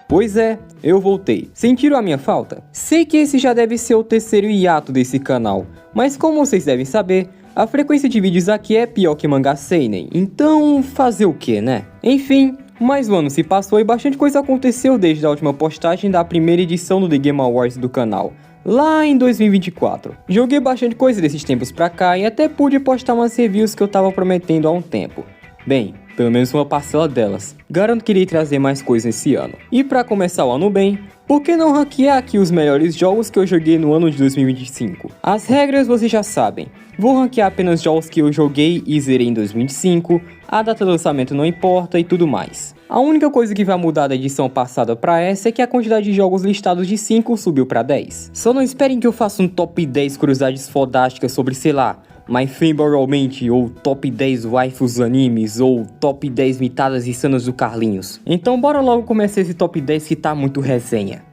Pois é, eu voltei. Sentiram a minha falta? Sei que esse já deve ser o terceiro hiato desse canal, mas como vocês devem saber, a frequência de vídeos aqui é pior que mangá seinen, então fazer o que, né? Enfim, mais um ano se passou e bastante coisa aconteceu desde a última postagem da primeira edição do The Game Awards do canal, lá em 2024. Joguei bastante coisa desses tempos pra cá e até pude postar umas reviews que eu tava prometendo há um tempo. Bem, pelo menos uma parcela delas. Garanto que irei trazer mais coisas esse ano. E pra começar o ano bem, por que não ranquear aqui os melhores jogos que eu joguei no ano de 2025? As regras vocês já sabem. Vou ranquear apenas jogos que eu joguei e zerei em 2025, a data do lançamento não importa e tudo mais. A única coisa que vai mudar da edição passada pra essa é que a quantidade de jogos listados de 5 subiu pra 10. Só não esperem que eu faça um top 10 curiosidades fodásticas sobre, sei lá, My Favorite Romantic, ou Top 10 Waifus Animes, ou Top 10 Mitadas Insanas do Carlinhos. Então bora logo começar esse top 10 que tá muito resenha.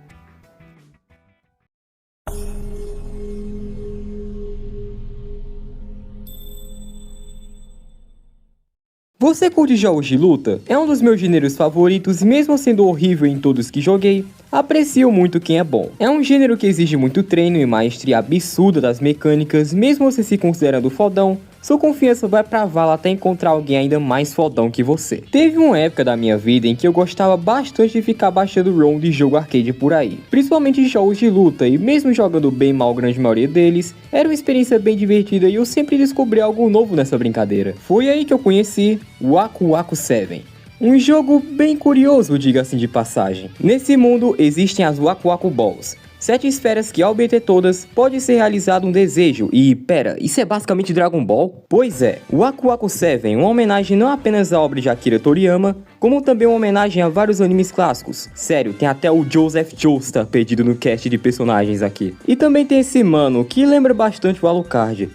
Você curte jogos de luta? É um dos meus gêneros favoritos e mesmo sendo horrível em todos que joguei, aprecio muito quem é bom. É um gênero que exige muito treino e maestria absurda das mecânicas, mesmo você se considerando fodão, sua confiança vai pra vala até encontrar alguém ainda mais fodão que você. Teve uma época da minha vida em que eu gostava bastante de ficar baixando ROM de jogo arcade por aí, principalmente jogos de luta, e mesmo jogando bem mal a grande maioria deles, era uma experiência bem divertida e eu sempre descobri algo novo nessa brincadeira. Foi aí que eu conheci o Aku Aku 7. Um jogo bem curioso, diga-se de passagem. Nesse mundo existem as Waku Waku Balls, 7 esferas que ao obter todas, pode ser realizado um desejo. E pera, isso é basicamente Dragon Ball? Pois é, o Aku Aku 7 é uma homenagem não apenas à obra de Akira Toriyama, como também uma homenagem a vários animes clássicos. Sério, tem até o Joseph Joestar perdido no cast de personagens aqui. E também tem esse mano que lembra bastante o Alucard.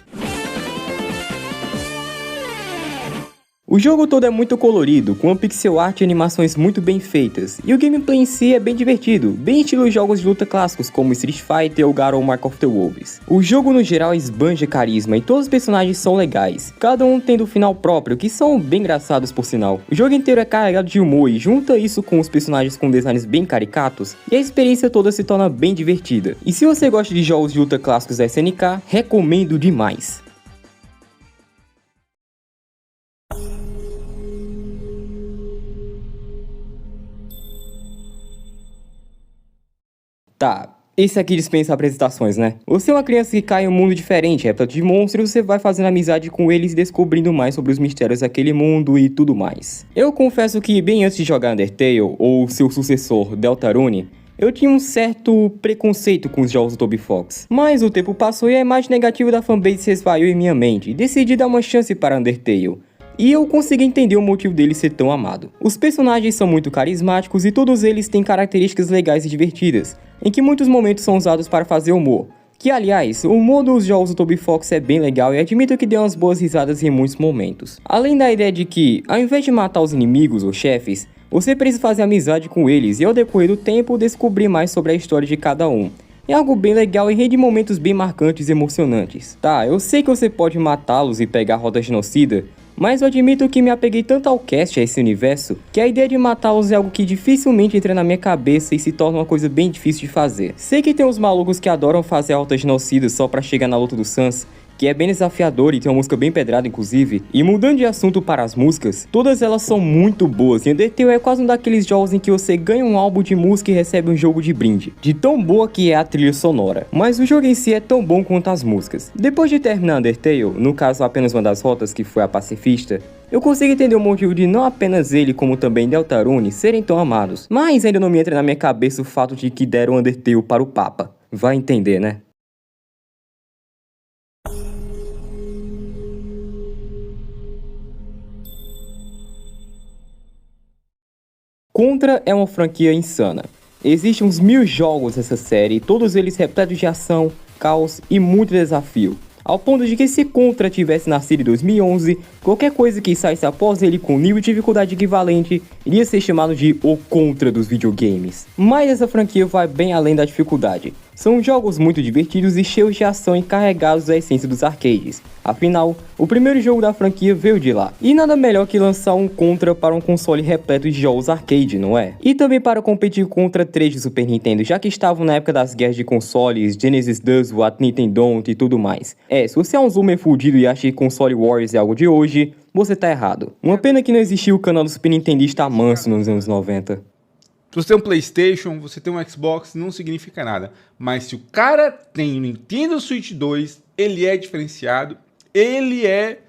O jogo todo é muito colorido, com uma pixel art e animações muito bem feitas, e o gameplay em si é bem divertido, bem estilo jogos de luta clássicos como Street Fighter ou God of Mark of the Wolves. O jogo no geral esbanja carisma e todos os personagens são legais, cada um tendo um final próprio, que são bem engraçados por sinal. O jogo inteiro é carregado de humor e junta isso com os personagens com designs bem caricatos, e a experiência toda se torna bem divertida. E se você gosta de jogos de luta clássicos da SNK, recomendo demais. Tá, esse aqui dispensa apresentações, né? Você é uma criança que cai em um mundo diferente, repleto de monstros, e você vai fazendo amizade com eles e descobrindo mais sobre os mistérios daquele mundo e tudo mais. Eu confesso que bem antes de jogar Undertale, ou seu sucessor, Deltarune, eu tinha um certo preconceito com os jogos do Toby Fox. Mas o tempo passou e a imagem negativa da fanbase se esvaiu em minha mente, e decidi dar uma chance para Undertale. E eu consegui entender o motivo dele ser tão amado. Os personagens são muito carismáticos e todos eles têm características legais e divertidas, em que muitos momentos são usados para fazer humor. Que aliás, o humor dos jogos do Toby Fox é bem legal e admito que deu umas boas risadas em muitos momentos. Além da ideia de que, ao invés de matar os inimigos ou chefes, você precisa fazer amizade com eles e ao decorrer do tempo descobrir mais sobre a história de cada um. É algo bem legal e rende momentos bem marcantes e emocionantes. Tá, eu sei que você pode matá-los e pegar a rota genocida, mas eu admito que me apeguei tanto ao cast, a esse universo, que a ideia de matá-los é algo que dificilmente entra na minha cabeça e se torna uma coisa bem difícil de fazer. Sei que tem uns malucos que adoram fazer a rota genocida só pra chegar na luta do Sans, que é bem desafiador e tem uma música bem pedrada inclusive. E mudando de assunto para as músicas, todas elas são muito boas e Undertale é quase um daqueles jogos em que você ganha um álbum de música e recebe um jogo de brinde, de tão boa que é a trilha sonora. Mas o jogo em si é tão bom quanto as músicas. Depois de terminar Undertale, no caso apenas uma das rotas que foi a pacifista, eu consigo entender o motivo de não apenas ele como também Deltarune serem tão amados, mas ainda não me entra na minha cabeça o fato de que deram Undertale para o Papa. Vai entender, né? Contra é uma franquia insana. Existem uns 1000 jogos nessa série, todos eles repletos de ação, caos e muito desafio. Ao ponto de que se Contra tivesse nascido em 2011, qualquer coisa que saísse após ele com nível de dificuldade equivalente iria ser chamado de o Contra dos videogames. Mas essa franquia vai bem além da dificuldade. São jogos muito divertidos e cheios de ação e carregados da essência dos arcades. Afinal, o primeiro jogo da franquia veio de lá. E nada melhor que lançar um Contra para um console repleto de jogos arcade, não é? E também para competir contra 3 de Super Nintendo, já que estavam na época das guerras de consoles, Genesis Does What Nintendo Don't e tudo mais. Se você é um zoomer fudido e acha que console wars é algo de hoje, você tá errado. Uma pena que não existia o canal do Super Nintendista manso nos anos 90. Se você tem um PlayStation, você tem um Xbox, não significa nada. Mas se o cara tem o Nintendo Switch 2, ele é diferenciado, ele é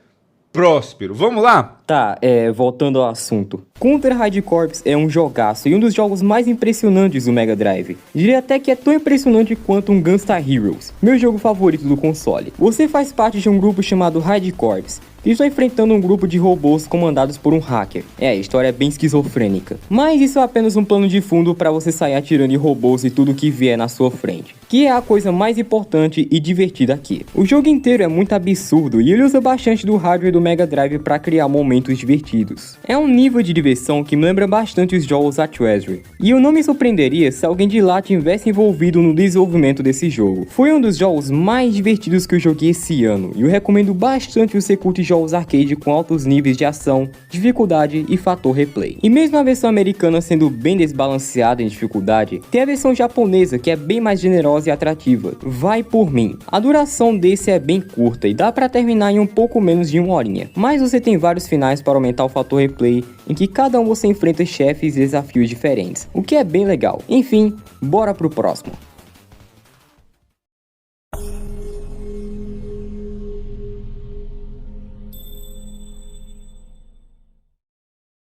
próspero. Vamos lá? Tá, voltando ao assunto. Contra Hard Corps é um jogaço e um dos jogos mais impressionantes do Mega Drive. Diria até que é tão impressionante quanto um Gunstar Heroes, meu jogo favorito do console. Você faz parte de um grupo chamado Hard Corps, que estão enfrentando um grupo de robôs comandados por um hacker. A história é bem esquizofrênica. Mas isso é apenas um plano de fundo para você sair atirando em robôs e tudo que vier na sua frente, que é a coisa mais importante e divertida aqui. O jogo inteiro é muito absurdo e ele usa bastante do hardware do Mega Drive para criar momentos divertidos. É um nível de diversão que me lembra bastante os jogos da Treasury, e eu não me surpreenderia se alguém de lá tivesse envolvido no desenvolvimento desse jogo. Foi um dos jogos mais divertidos que eu joguei esse ano, e eu recomendo bastante você curtir jogos arcade com altos níveis de ação, dificuldade e fator replay. E mesmo a versão americana sendo bem desbalanceada em dificuldade, tem a versão japonesa que é bem mais generosa e atrativa. Vai por mim. A duração desse é bem curta e dá pra terminar em um pouco menos de 1 horinha, mas você tem vários finais para aumentar o fator replay, em que cada um você enfrenta chefes e desafios diferentes, o que é bem legal. Enfim, bora pro próximo.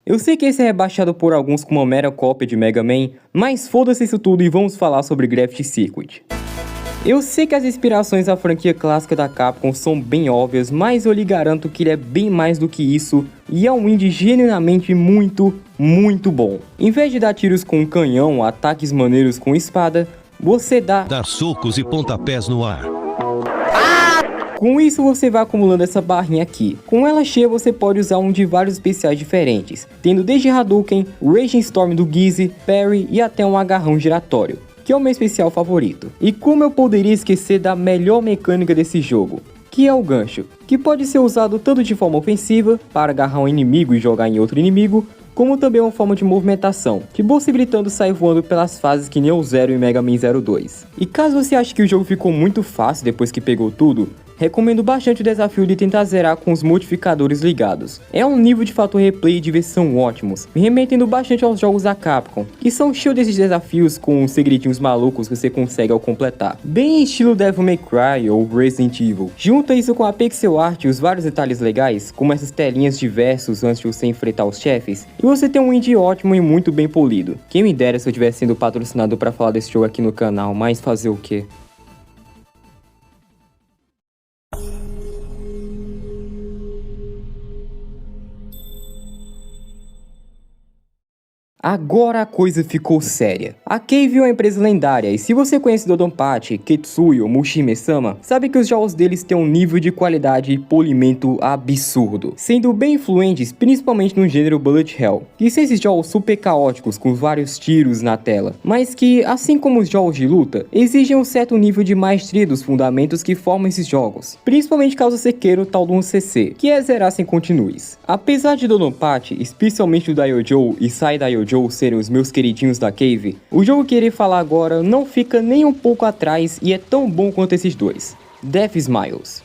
Eu sei que esse é rebaixado por alguns como uma mera cópia de Mega Man, mas foda-se isso tudo e vamos falar sobre Gravity Circuit. Eu sei que as inspirações à franquia clássica da Capcom são bem óbvias, mas eu lhe garanto que ele é bem mais do que isso e é um indie genuinamente muito bom. Em vez de dar tiros com um canhão, ataques maneiros com espada, você dá socos e pontapés no ar. Com isso você vai acumulando essa barrinha aqui. Com ela cheia você pode usar um de vários especiais diferentes, tendo desde Hadouken, Raging Storm do Gizzy, Parry e até um agarrão giratório, que é o meu especial favorito. E como eu poderia esquecer da melhor mecânica desse jogo, que é o gancho, que pode ser usado tanto de forma ofensiva, para agarrar um inimigo e jogar em outro inimigo, como também uma forma de movimentação, te possibilitando sair voando pelas fases que nem o Zero e Mega Man 02. E caso você ache que o jogo ficou muito fácil depois que pegou tudo, recomendo bastante o desafio de tentar zerar com os modificadores ligados. É um nível de fator replay e diversão ótimos, me remetendo bastante aos jogos da Capcom, que são cheios desses desafios com segredinhos malucos que você consegue ao completar. Bem estilo Devil May Cry ou Resident Evil. Junta isso com a pixel art e os vários detalhes legais, como essas telinhas de versos antes de você enfrentar os chefes, e você tem um indie ótimo e muito bem polido. Quem me dera se eu tivesse sendo patrocinado para falar desse jogo aqui no canal, mas fazer o quê? Agora a coisa ficou séria. A Cave é uma empresa lendária e se você conhece Dodonpachi, Ketsui ou Mushime-sama, sabe que os jogos deles têm um nível de qualidade e polimento absurdo, sendo bem influentes principalmente no gênero Bullet Hell, que são esses jogos super caóticos com vários tiros na tela, mas que, assim como os jogos de luta, exigem um certo nível de maestria dos fundamentos que formam esses jogos, principalmente caso você queira o tal de um CC, que é zerar sem continues. Apesar de Dodonpachi, especialmente o Daiojo e Sai Daiojo serem os meus queridinhos da Cave, o jogo que irei falar agora não fica nem um pouco atrás e é tão bom quanto esses dois. Death Smiles.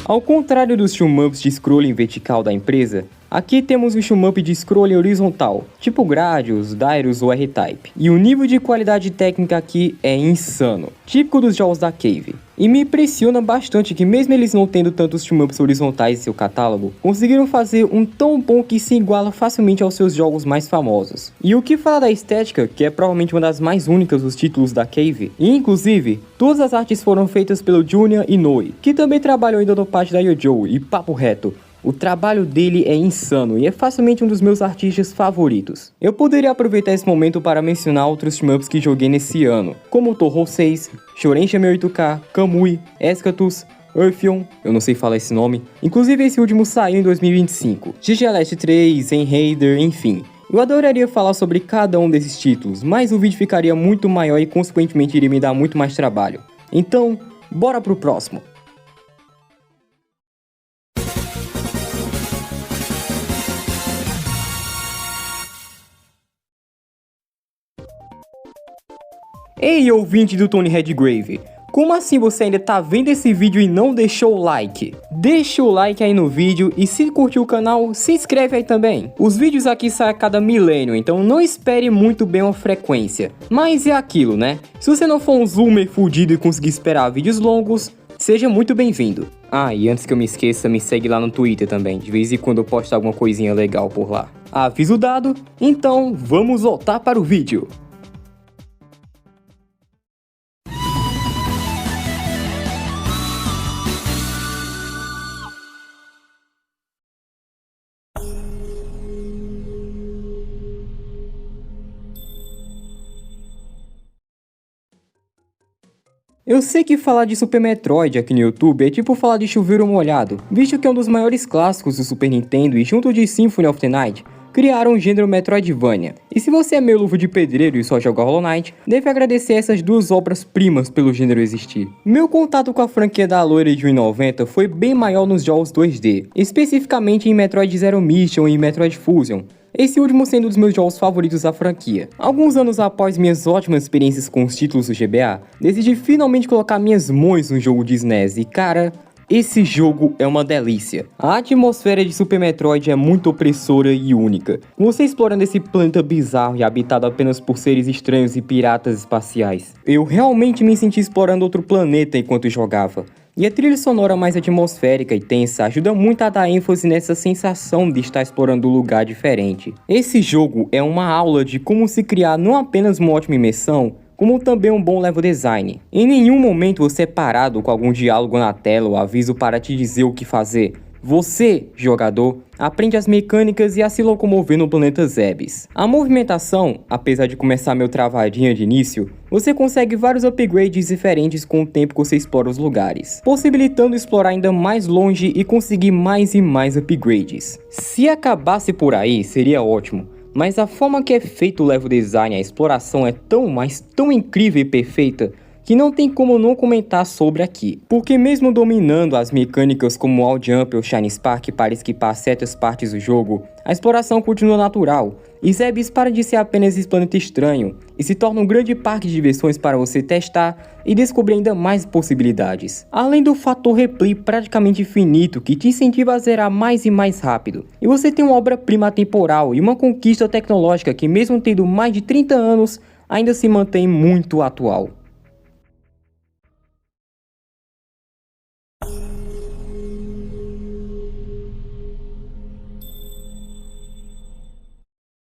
Ao contrário dos shoot-ups de scrolling vertical da empresa, aqui temos um shoot-up de scrolling horizontal, tipo Gradius, Dyrus ou R-Type. E o nível de qualidade técnica aqui é insano, típico dos jogos da Cave. E me impressiona bastante que mesmo eles não tendo tantos shoot-ups horizontais em seu catálogo, conseguiram fazer um tão bom que se iguala facilmente aos seus jogos mais famosos. E o que falar da estética, que é provavelmente uma das mais únicas dos títulos da Cave, e inclusive, todas as artes foram feitas pelo Junya Inoue, que também trabalhou em Dodonpachi Daiojo, e papo reto, o trabalho dele é insano e é facilmente um dos meus artistas favoritos. Eu poderia aproveitar esse momento para mencionar outros shmups que joguei nesse ano, como Touhou 6, Shoren Shime 8K, Kamui, Escatus, Earthion, eu não sei falar esse nome, inclusive esse último saiu em 2025, GG Last 3, Enraider, enfim. Eu adoraria falar sobre cada um desses títulos, mas o vídeo ficaria muito maior e consequentemente iria me dar muito mais trabalho. Então, bora pro próximo! Ei, ouvinte do Tony Redgrave! Como assim você ainda tá vendo esse vídeo e não deixou o like? Deixa o like aí no vídeo e se curtiu o canal, se inscreve aí também. Os vídeos aqui saem a cada milênio, então não espere muito bem uma frequência. Mas é aquilo, né? Se você não for um zoomer fudido e conseguir esperar vídeos longos, seja muito bem-vindo. Ah, e antes que eu me esqueça, me segue lá no Twitter também. De vez em quando eu posto alguma coisinha legal por lá. Aviso dado, então vamos voltar para o vídeo. Eu sei que falar de Super Metroid aqui no YouTube é tipo falar de chuveiro molhado, visto que é um dos maiores clássicos do Super Nintendo e junto de Symphony of the Night, criaram o gênero Metroidvania. E se você é meio luva de pedreiro e só joga Hollow Knight, deve agradecer essas duas obras-primas pelo gênero existir. Meu contato com a franquia da Aloy de 1,90 foi bem maior nos jogos 2D, especificamente em Metroid Zero Mission e Metroid Fusion, esse último sendo um dos meus jogos favoritos da franquia. Alguns anos após minhas ótimas experiências com os títulos do GBA, decidi finalmente colocar minhas mãos no jogo de SNES e cara, esse jogo é uma delícia. A atmosfera de Super Metroid é muito opressora e única. Você explorando esse planeta bizarro e habitado apenas por seres estranhos e piratas espaciais. Eu realmente me senti explorando outro planeta enquanto jogava. E a trilha sonora mais atmosférica e tensa ajuda muito a dar ênfase nessa sensação de estar explorando um lugar diferente. Esse jogo é uma aula de como se criar não apenas uma ótima imersão, como também um bom level design. Em nenhum momento você é parado com algum diálogo na tela ou aviso para te dizer o que fazer. Você, jogador, aprende as mecânicas e a se locomover no planeta Zebes. A movimentação, apesar de começar meio travadinha de início, você consegue vários upgrades diferentes com o tempo que você explora os lugares, possibilitando explorar ainda mais longe e conseguir mais e mais upgrades. Se acabasse por aí, seria ótimo, mas a forma que é feito o level design e a exploração é tão, mas tão incrível e perfeita, que não tem como não comentar sobre aqui. Porque mesmo dominando as mecânicas como Wall Jump ou Shiny Spark para esquipar certas partes do jogo, a exploração continua natural, e Zebes para de ser apenas esse planeta estranho, e se torna um grande parque de diversões para você testar e descobrir ainda mais possibilidades. Além do fator replay praticamente infinito que te incentiva a zerar mais e mais rápido. E você tem uma obra-prima temporal e uma conquista tecnológica que mesmo tendo mais de 30 anos, ainda se mantém muito atual.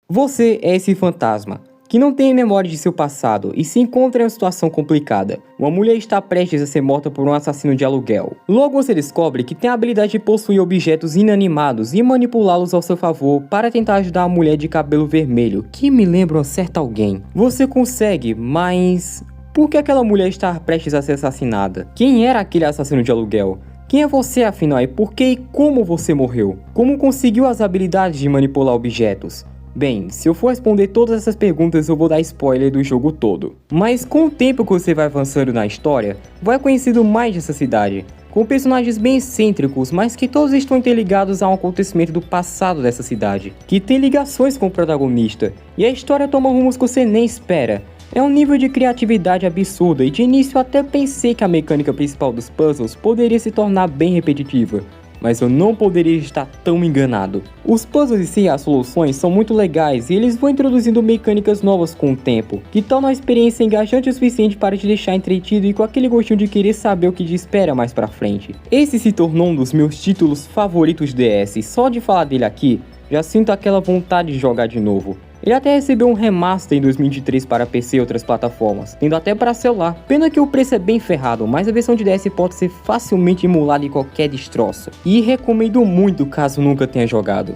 Você é esse fantasma, que não tem memória de seu passado e se encontra em uma situação complicada. Uma mulher está prestes a ser morta por um assassino de aluguel. Logo você descobre que tem a habilidade de possuir objetos inanimados e manipulá-los ao seu favor para tentar ajudar a mulher de cabelo vermelho, que me lembra uma certa alguém. Você consegue, mas por que aquela mulher está prestes a ser assassinada? Quem era aquele assassino de aluguel? Quem é você afinal e por que e como você morreu? Como conseguiu as habilidades de manipular objetos? Bem, se eu for responder todas essas perguntas eu vou dar spoiler do jogo todo. Mas com o tempo que você vai avançando na história, vai conhecendo mais dessa cidade, com personagens bem excêntricos, mas que todos estão interligados a um acontecimento do passado dessa cidade, que tem ligações com o protagonista, e a história toma rumos que você nem espera. É um nível de criatividade absurda e de início eu até pensei que a mecânica principal dos puzzles poderia se tornar bem repetitiva. Mas eu não poderia estar tão enganado. Os puzzles em si e as soluções são muito legais e eles vão introduzindo mecânicas novas com o tempo, que tornam a experiência engajante o suficiente para te deixar entretido e com aquele gostinho de querer saber o que te espera mais pra frente. Esse se tornou um dos meus títulos favoritos DS e só de falar dele aqui, já sinto aquela vontade de jogar de novo. Ele até recebeu um remaster em 2023 para PC e outras plataformas, tendo até para celular. Pena que o preço é bem ferrado, mas a versão de DS pode ser facilmente emulada em qualquer destroço. E recomendo muito caso nunca tenha jogado.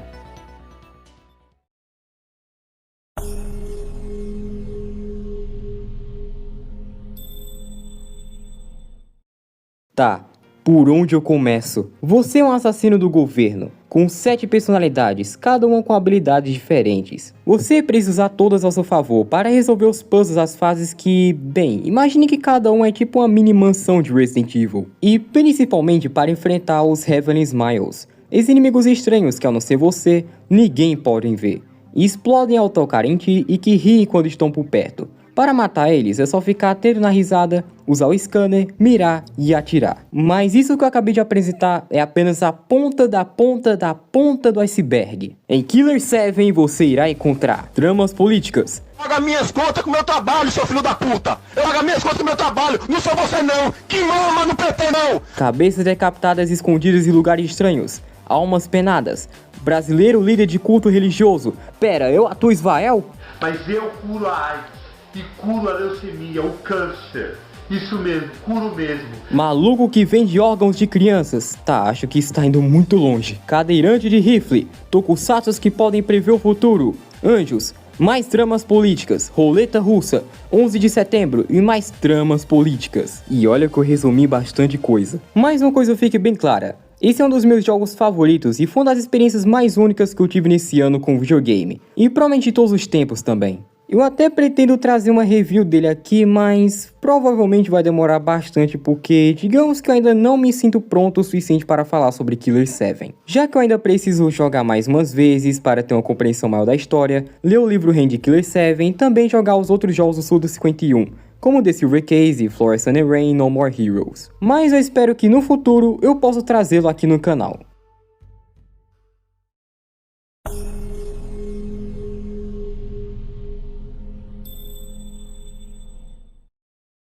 Tá, por onde eu começo? Você é um assassino do governo, com 7 personalidades, cada uma com habilidades diferentes. Você precisa usar todas ao seu favor para resolver os puzzles das fases que, bem, imagine que cada um é tipo uma mini mansão de Resident Evil. E principalmente para enfrentar os Heavenly Smiles, esses inimigos estranhos que ao não ser você, ninguém pode ver. E explodem ao tocar em ti e que riem quando estão por perto. Para matar eles é só ficar atento na risada, usar o scanner, mirar e atirar. Mas isso que eu acabei de apresentar é apenas a ponta da ponta da ponta do iceberg. Em Killer 7 você irá encontrar tramas políticas. Paga minhas contas com meu trabalho, seu filho da puta! Eu pago minhas contas com meu trabalho, não sou você não! Que mama no PT não! Cabeças decapitadas escondidas em lugares estranhos. Almas penadas. Brasileiro líder de culto religioso. Pera, eu atuo Israel? Mas eu curo a AIDS e curo a leucemia, o câncer. Isso mesmo, curo mesmo. Maluco que vende órgãos de crianças. Tá, acho que está indo muito longe. Cadeirante de rifle. Tokusatsus que podem prever o futuro. Anjos. Mais tramas políticas. Roleta russa. 11 de setembro e mais tramas políticas. E olha que eu resumi bastante coisa. Mas uma coisa fique bem clara. Esse é um dos meus jogos favoritos e foi uma das experiências mais únicas que eu tive nesse ano com videogame. E provavelmente de todos os tempos também. Eu até pretendo trazer uma review dele aqui, mas provavelmente vai demorar bastante porque digamos que eu ainda não me sinto pronto o suficiente para falar sobre Killer 7. Já que eu ainda preciso jogar mais umas vezes para ter uma compreensão maior da história, ler o livro Hand Killer 7 e também jogar os outros jogos do Suda 51. Como The Silver Case, Florence and Rain, No More Heroes. Mas eu espero que no futuro eu possa trazê-lo aqui no canal.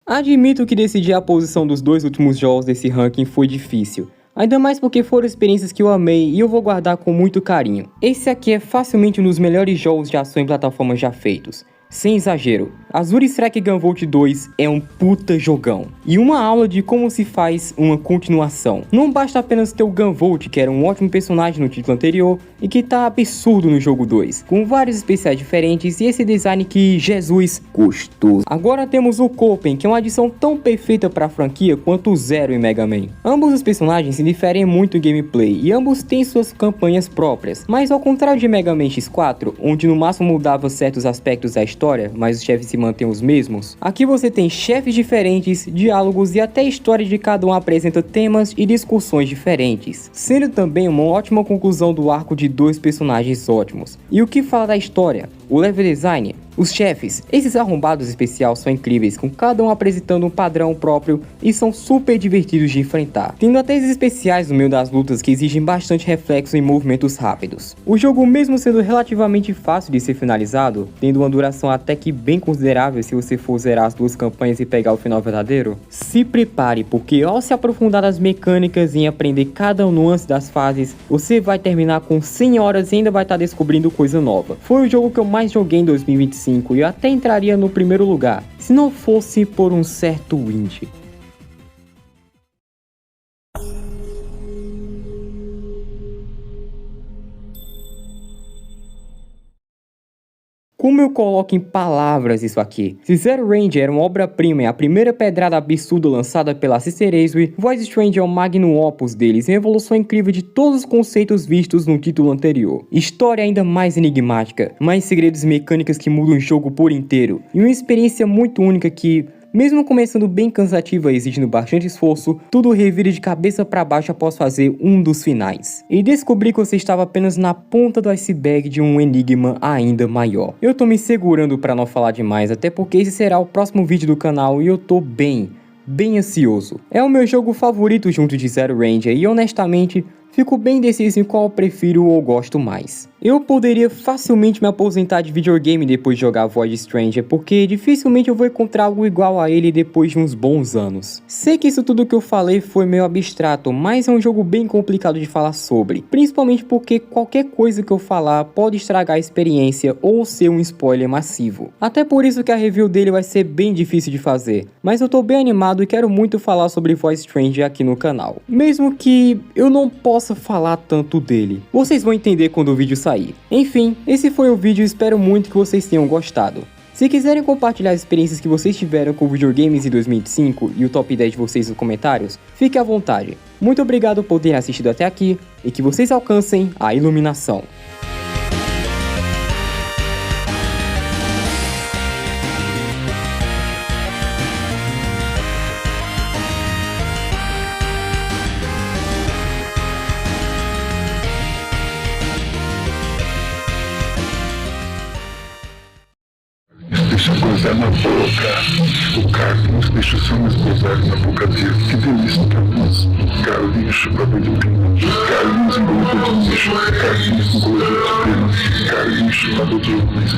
Admito que decidir a posição dos 2 últimos jogos desse ranking foi difícil. Ainda mais porque foram experiências que eu amei e eu vou guardar com muito carinho. Esse aqui é facilmente um dos melhores jogos de ação em plataformas já feitos. Sem exagero, Azure Strike Gunvolt 2 é um puta jogão. E uma aula de como se faz uma continuação. Não basta apenas ter o Gunvolt, que era um ótimo personagem no título anterior, e que tá absurdo no jogo 2, com vários especiais diferentes e esse design que, Jesus, gostoso. Agora temos o Copen, que é uma adição tão perfeita para a franquia quanto o Zero em Mega Man. Ambos os personagens se diferem muito em gameplay, e ambos têm suas campanhas próprias, mas ao contrário de Mega Man X4, onde no máximo mudava certos aspectos da história, mas os chefes se mantêm os mesmos, aqui você tem chefes diferentes, diálogos e até a história de cada um apresenta temas e discussões diferentes, sendo também uma ótima conclusão do arco de 2 personagens ótimos. E o que fala da história? O level design? Os chefes? Esses arrombados especiais são incríveis, com cada um apresentando um padrão próprio e são super divertidos de enfrentar, tendo até esses especiais no meio das lutas que exigem bastante reflexo em movimentos rápidos. O jogo, mesmo sendo relativamente fácil de ser finalizado, tendo uma duração até que bem considerável se você for zerar as 2 campanhas e pegar o final verdadeiro, se prepare, porque ao se aprofundar nas mecânicas e em aprender cada nuance das fases, você vai terminar com 100 horas e ainda vai estar descobrindo coisa nova. Foi o jogo que eu mais joguei em 2025 e eu até entraria no primeiro lugar, se não fosse por um certo indie. Como eu coloco em palavras isso aqui? Se Zero Range era uma obra-prima e a primeira pedrada absurda lançada pela Sister Ace, Voice Strange é o magnum opus deles, em evolução incrível de todos os conceitos vistos no título anterior. História ainda mais enigmática, mais segredos e mecânicas que mudam o jogo por inteiro, e uma experiência muito única que, mesmo começando bem cansativa e exigindo bastante esforço, tudo revira de cabeça para baixo após fazer um dos finais. E descobri que você estava apenas na ponta do iceberg de um enigma ainda maior. Eu tô me segurando para não falar demais, até porque esse será o próximo vídeo do canal e eu tô bem ansioso. É o meu jogo favorito junto de Zero Ranger e honestamente, fico bem indeciso em qual eu prefiro ou gosto mais. Eu poderia facilmente me aposentar de videogame depois de jogar Void Stranger, porque dificilmente eu vou encontrar algo igual a ele depois de uns bons anos. Sei que isso tudo que eu falei foi meio abstrato, mas é um jogo bem complicado de falar sobre, principalmente porque qualquer coisa que eu falar pode estragar a experiência ou ser um spoiler massivo. Até por isso que a review dele vai ser bem difícil de fazer, mas eu tô bem animado e quero muito falar sobre Void Stranger aqui no canal, mesmo que eu não possa falar tanto dele. Vocês vão entender quando o vídeo sair. Enfim, esse foi o vídeo e espero muito que vocês tenham gostado. Se quiserem compartilhar as experiências que vocês tiveram com videogames em 2005 e o top 10 de vocês nos comentários, fique à vontade. Muito obrigado por terem assistido até aqui e que vocês alcancem a iluminação. Deixa eu gozar na boca. O Carlinhos deixa os homens gozarem na boca dele. Que delícia, Carlinhos. Carlinhos chupador de pena. Carlinhos engolador de lixo. Carlinhos engolador de pena. Carlinhos chupador de homens.